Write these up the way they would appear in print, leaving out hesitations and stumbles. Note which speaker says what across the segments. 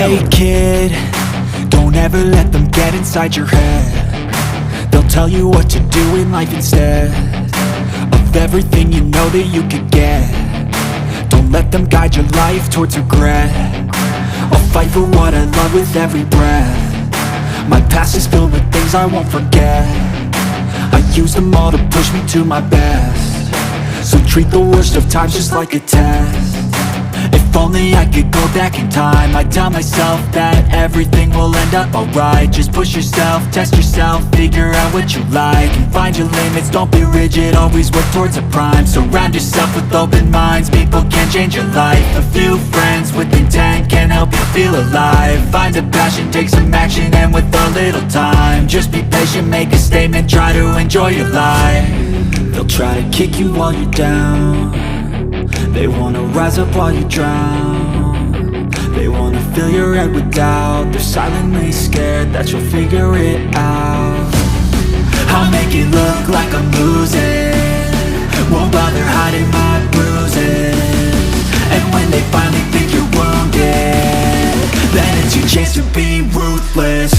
Speaker 1: Hey kid, don't ever let them get inside your head. They'll tell you what to do in life instead of everything you know that you could get. Don't let them guide your life towards regret. I'll fight for what I love with every breath. My past is filled with things I won't forget. I use them all to push me to my best. So treat the worst of times just like a test. If only I could go back in time, I'd tell myself that everything will end up alright. Just push yourself, test yourself, figure out what you like, and find your limits, don't be rigid, always work towards a prime. Surround yourself with open minds, people can change your life. A few friends with intent can help you feel alive. Find a passion, take some action, and with a little time, just be patient, make a statement, try to enjoy your life. They'll try to kick you while you're down. They wanna rise up while you drown. They wanna fill your head with doubt. They're silently scared that you'll figure it out. I'll make it look like I'm losing, won't bother hiding my bruises. And when they finally think you're wounded, then it's your chance to be ruthless.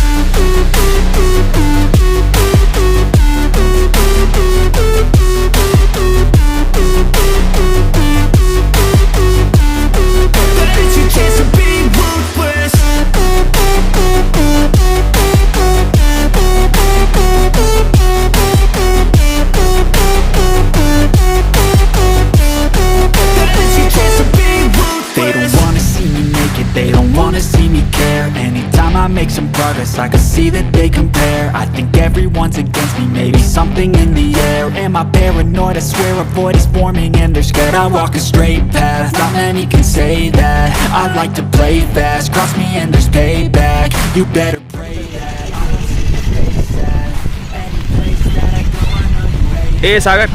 Speaker 1: Make some progress, I can see that they compare. I think everyone's against me, maybe something in the air. Am I paranoid? I swear a void is forming and they're scared. I walk a straight path, not many can say that. I like to play fast, cross me and there's payback. You better pray that I don't see your face at any place that I go. I know you hate.
Speaker 2: Hey Sagar,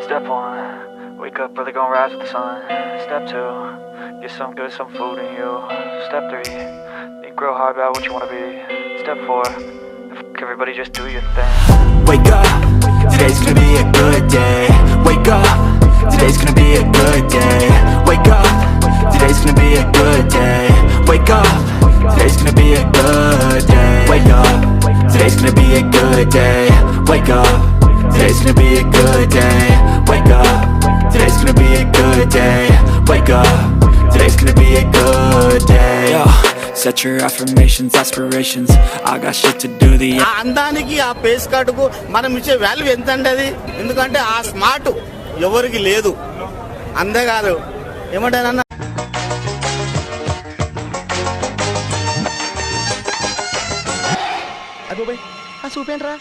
Speaker 1: Step 1, wake up early, gonna rise with the sun. Step 2, get some good, some food in you. Step 3, think real hard about what you wanna be. Step 4, everybody just do your thing. Wake up, today's gonna be a good day. Wake up, today's gonna be a good day. Wake up, today's gonna be a good day. Wake up, today's gonna be a good day. Wake up, today's gonna be a good day. Wake up, today's gonna be a good day. Wake up, today's gonna be a good day. Wake up, today's gonna be a good day. Yo, set your affirmations, aspirations. I got shit to do. The
Speaker 3: అందానికి ఆ face కార్డుకు మనం ఇచ్చే value ఎంత అంటే అది ఎందుకంటే ఆ స్మార్ట్ ఎవరికి లేదు. అంతేకాదు ఏమంటారన్న అదోబే ఆ చూపేంట్రా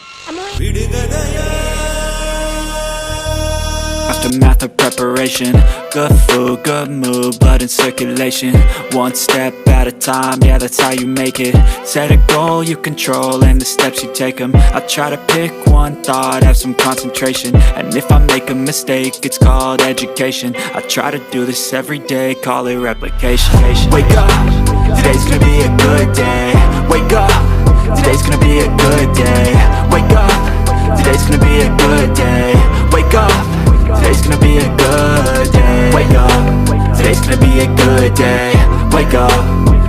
Speaker 1: Aftermath of preparation, good food, good mood, blood in circulation. One step at a time, yeah, that's how you make it. Set a goal you control and the steps you take them. I try to pick one thought, have some concentration. And if I make a mistake, it's called education. I try to do this every day, call it replication. Wake up, today's gonna be a good day. Wake up, today's gonna be a good day. Wake up, today's gonna be a good day. Wake up, today's gonna be a good day. Wake up, today's gonna be a good day. Wake up,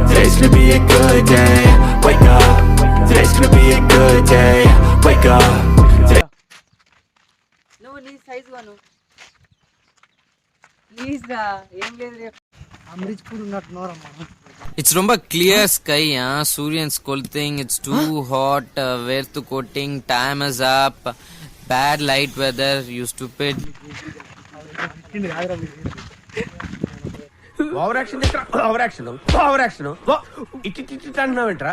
Speaker 1: today's gonna be a good day. Wake up, today's gonna be a good day. Wake up.
Speaker 4: No, నీ size one please రా ఏం లేదు రే అమృత్ పూర్ ఉన్నట్టున్నారమ్మా.
Speaker 5: It's romba clear sky, Suryan's colting, it's too hot, weather coating, time is up, bad light weather, you stupid.
Speaker 2: Over action it అన్నావేంట్రా?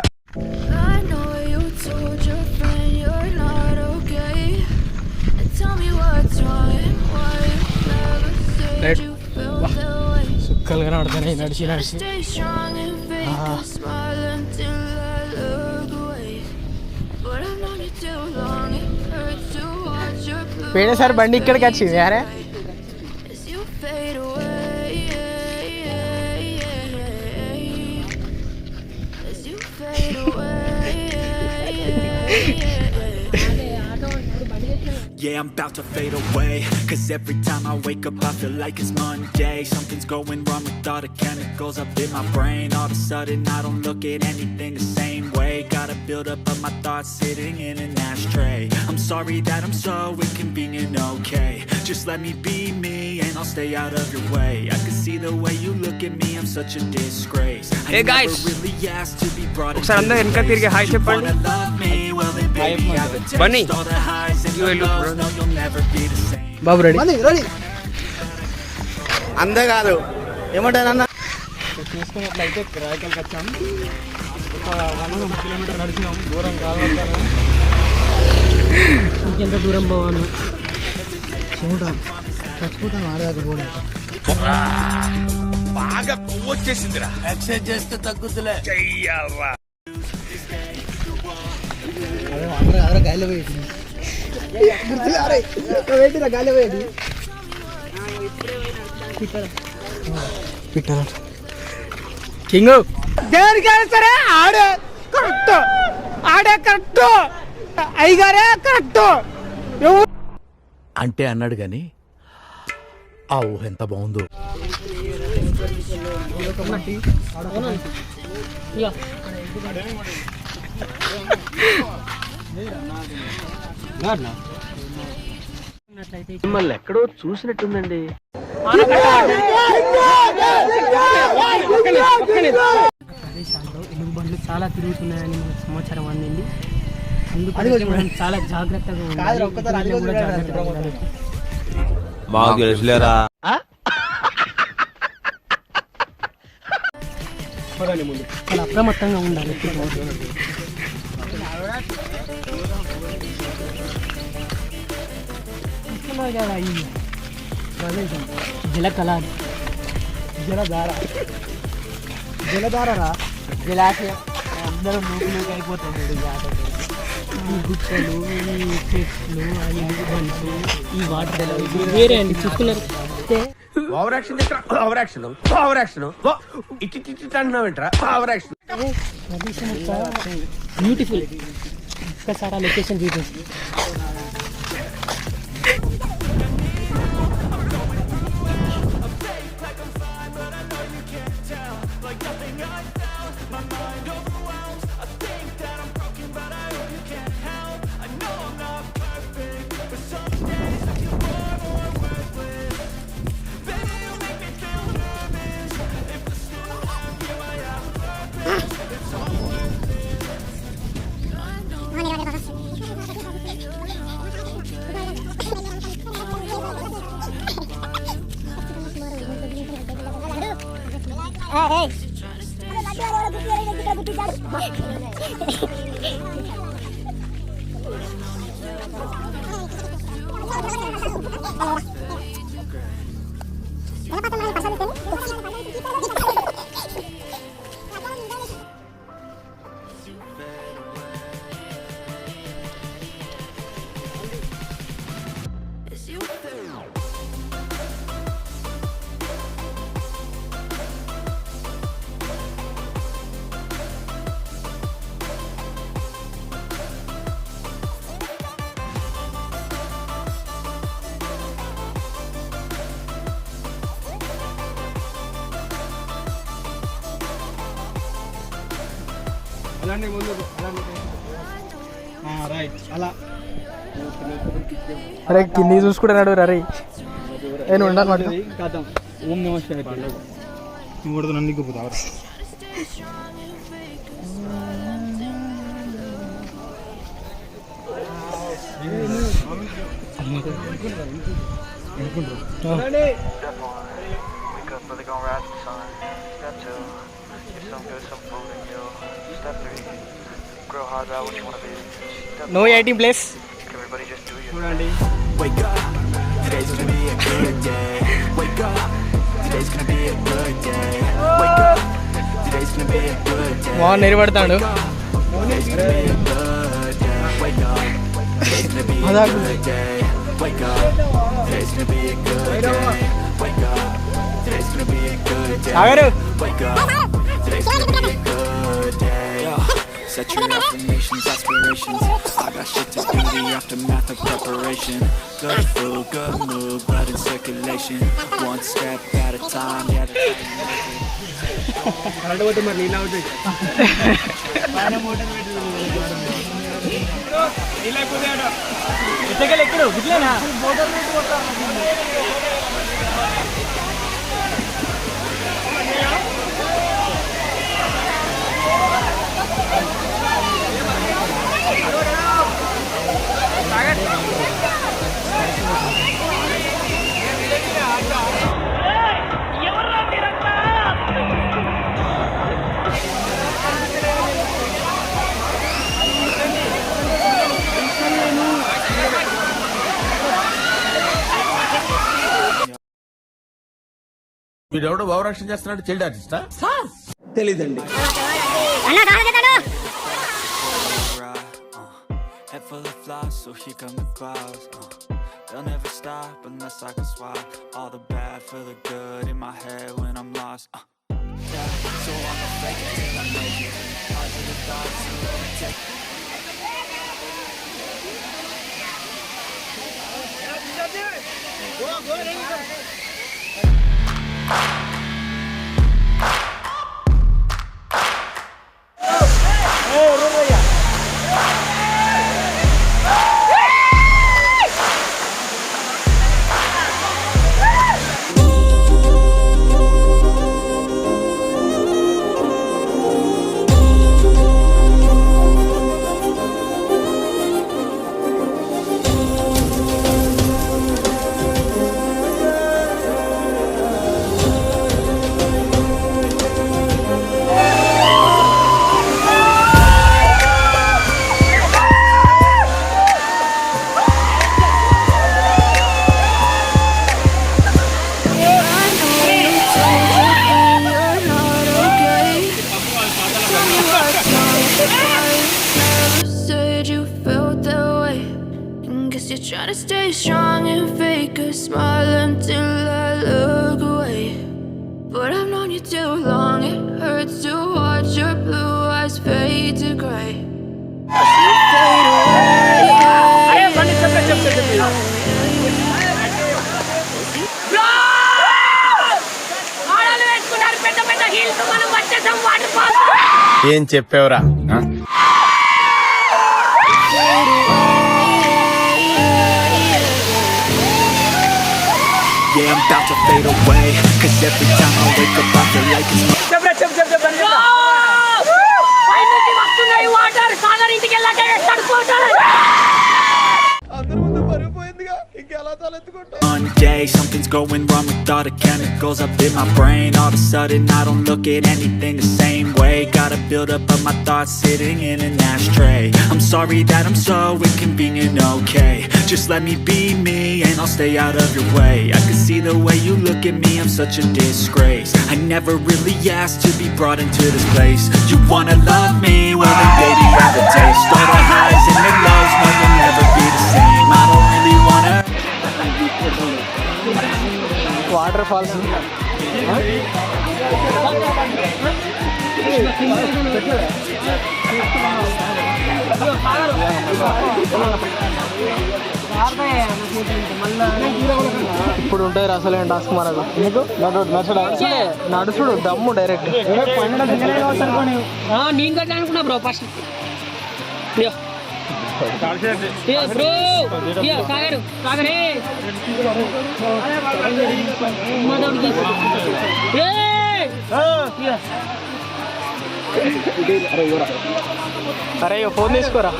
Speaker 6: I know you told your friend you're not okay. And tell me what's wrong and why you never said you felt that way.
Speaker 4: సుక్కలుగా నడతానే నడిచి నడిచి
Speaker 6: Stay strong and fake a smile until I look away. But I've known you too long, it hurts to watch your blue
Speaker 4: పేడేసారి బండి ఇక్కడికి వచ్చింది యారే
Speaker 6: as you fade away. As you fade away.
Speaker 1: Yeah, I'm about to fade away. Cause every time I wake up I feel like it's Monday. Something's going wrong with all the chemicals up in my brain. All of a sudden I don't look at anything the same way. Gotta build up of my thoughts sitting in an ashtray. I'm sorry that I'm so inconvenient, okay. Just let me be me and I'll stay out of your way. I can see the way you look at me, I'm such a disgrace. I
Speaker 2: Hey guys,
Speaker 1: never really asked to be brought into
Speaker 2: ఒకసారి అందరూ వెనక తిరిగి hi చెప్పండి.
Speaker 1: wanna love me, well then baby I would
Speaker 2: Bunny,
Speaker 1: taste all the highs and
Speaker 2: you
Speaker 1: the
Speaker 2: will look,
Speaker 1: lows. No, you'll never be the same.
Speaker 2: Babu ready.
Speaker 4: Ready
Speaker 3: అంతేకాదు ఏమంటారన్నా
Speaker 4: చూసుకున్నట్లయితే రాయకల్కి వచ్చాం. ఒక 1 kilometre నడిచినాం. దూరం కాదు, ఇంకెంత దూరం పోవాలి చూద్దాం. చచ్చిపోతాం ఆడదాకా పోలే.
Speaker 2: బాగా కొవ్వు వచ్చేసిందిరా.
Speaker 7: ఎక్సైజ్ చేస్తే తగ్గుతులే.
Speaker 2: చెయ్యాలా
Speaker 4: అదే గాలిలో పోయేది గుర్తురా గాలిలో పోయేది పిట్టరా
Speaker 2: కింగ్ దేనికైనా సరే ఆడే కరెక్ట్, ఆడే కరెక్ట్, అయ్యగారే కరెక్ట్
Speaker 7: అంటే అన్నాడు గాని ఆ ఊహ ఎంత బాగుందో. మిమ్మల్ని ఎక్కడో చూసినట్టుందండి.
Speaker 4: ప్రదేశాల్లో ఎలుగుబండ్లు చాలా తిరుగుతున్నాయని మనకు సమాచారం అందింది. అందుకని మనం చాలా జాగ్రత్తగా ఉండాలి.
Speaker 7: మాకు తెలుసులేరా.
Speaker 4: చాలా అప్రమత్తంగా ఉండాలి. ఈ ప్రదేశం జలకళ, జలధారరా జలాశయం అందరూ మూగులోకి అయిపోతుంది. ఈ గుట్టలు, ఈ చెట్లు, ఈ బండ్లు, ఈ వాటర్ వేరే అండి చూసుకున్నారు.
Speaker 2: Over action over action over action ఇటు ఇటు అంటున్నావేంట్రా ఓవర్ యాక్షన్.
Speaker 4: ప్రదేశం బ్యూటిఫుల్. ఒక్కసారి ఆ లొకేషన్ చూపించి అరే కింది చూసుకుంటున్నాడు. రరే నేను ఉండాలి మాట కథం. ఓం నమ శివాయ నువ్వు కూడా నన్ను దిక్కుపోతావు. నో ఎయిటింగ్ ప్లేస్ చూడండి.
Speaker 1: Wake up, today's gonna be a good day. Wake up, today's gonna be a good day. Wake up, today's gonna be a good day.
Speaker 4: Mohan నిలబడతాడు.
Speaker 1: Today's gonna be a good day. Wake up, today's gonna be a good day. Wake up, today's gonna be a good day. Wake up, today's gonna be a good day.
Speaker 4: ఆగరు.
Speaker 1: Wake up, today's gonna be a good day. Set your affirmations, aspirations. I got shit to do, the aftermath of preparation. Good food, good mood, blood in circulation. One step at a time, yeah.
Speaker 2: వీడెవడో భావరక్షణ చేస్తున్నాడు, child ఆర్టిస్టా? తెలీదండి.
Speaker 1: Head full of flies, so here come the clouds. They'll never stop unless I can swap all the bad for the good in my head when I'm lost. Yeah, so I'ma fake it till I make it. Positive thoughts will overtake me.
Speaker 6: Trying to stay strong and fake a smile until I look away. But I've known you too long, it hurts to watch your blue eyes fade to grey. You fade away.
Speaker 2: ఏం చెప్పావురా?
Speaker 1: Yeah, I'm about to fade away. Cause every time I wake up I feel like it's One day something's going wrong with all the chemicals up in my brain. All of a sudden I don't look at anything the same way. Got a build up of my thoughts sitting in an ashtray. I'm sorry that I'm so inconvenient, okay. Just let me be me and I'll stay out of your way. I can see the way you look at me, I'm such a disgrace. I never really asked to be brought into this place. You wanna love me? Well then baby have a taste. All the highs and the lows, no you'll never be the same. I don't really wanna
Speaker 4: water falls ఇప్పుడు ఉంటుంది అసలు ఏం task మనకు నడుచుడు దమ్ము direct
Speaker 8: నేను కట్టా అనుకున్నా bro first bro సాగరు సాగరే
Speaker 4: అరే phone తీసుకోరా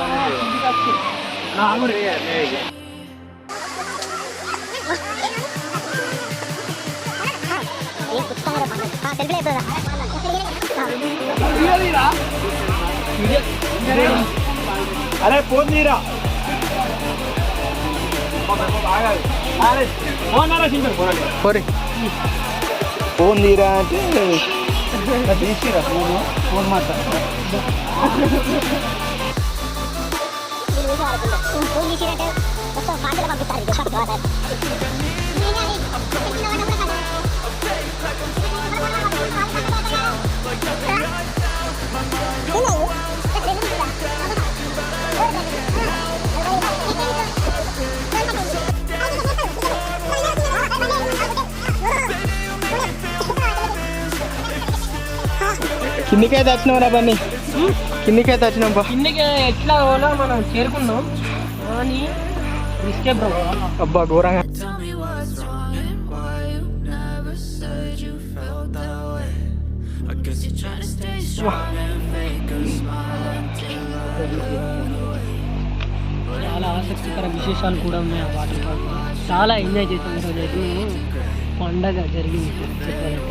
Speaker 2: అరే ఫోన్ తీరా ఫోన్ తీరా అంటే తీసిరా ఫోన్ మాట్లాడ
Speaker 4: కిందికైతే వచ్చినాం రా బన్నీ, కిందికైతే వచ్చినాం బా.
Speaker 8: కిందకి ఎట్లా పోనా మనం చేరుకున్నాం కానీ రిస్కే బ్రో.
Speaker 4: అబ్బా ఘోరంగా.
Speaker 6: Tell me what's wrong and why you never said you felt that way. I guess you're trying to stay strong and fake a smile until I look away.
Speaker 8: చాలా ఆసక్తికర విశేషాలు కూడా ఉన్నాయి ఆ వాటర్ పార్క్. చాలా enjoy చేసాం ఈరోజు అయితే మేము. పండగ జరిగింది చెప్పాలంటే.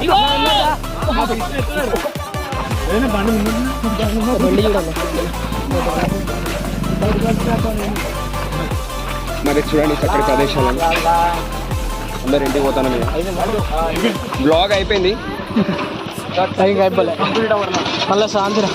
Speaker 8: ఇగో!
Speaker 9: మరి చూడండి చక్కటి ప్రదేశాలను. అందరు ఇంటికి పోతాను నేను. బ్లాగ్ అయిపోయింది.
Speaker 4: టైం అయిపోలే మళ్ళీ సాయంత్రం.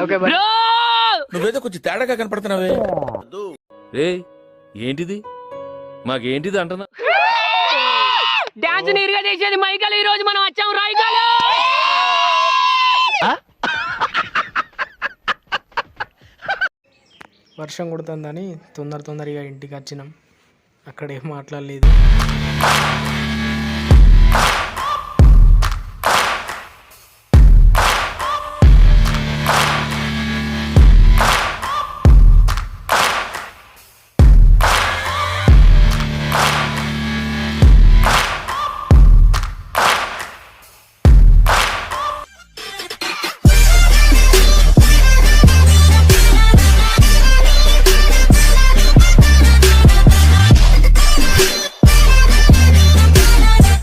Speaker 4: అది ఎవరు
Speaker 2: నువ్వేదో కొంచెం తేడాగా కనపడుతున్నావే. ఏంటిది మాకేంటిది అంటున్నా.
Speaker 8: డాన్స్ నీరుగా చేసేది మైకల్. ఈ రోజు మనం వచ్చాం రాయికల్.
Speaker 4: వర్షం కొడుతుందని తొందరగా ఇంటికి వచ్చినాం. అక్కడ ఏం మాట్లాడలేదు.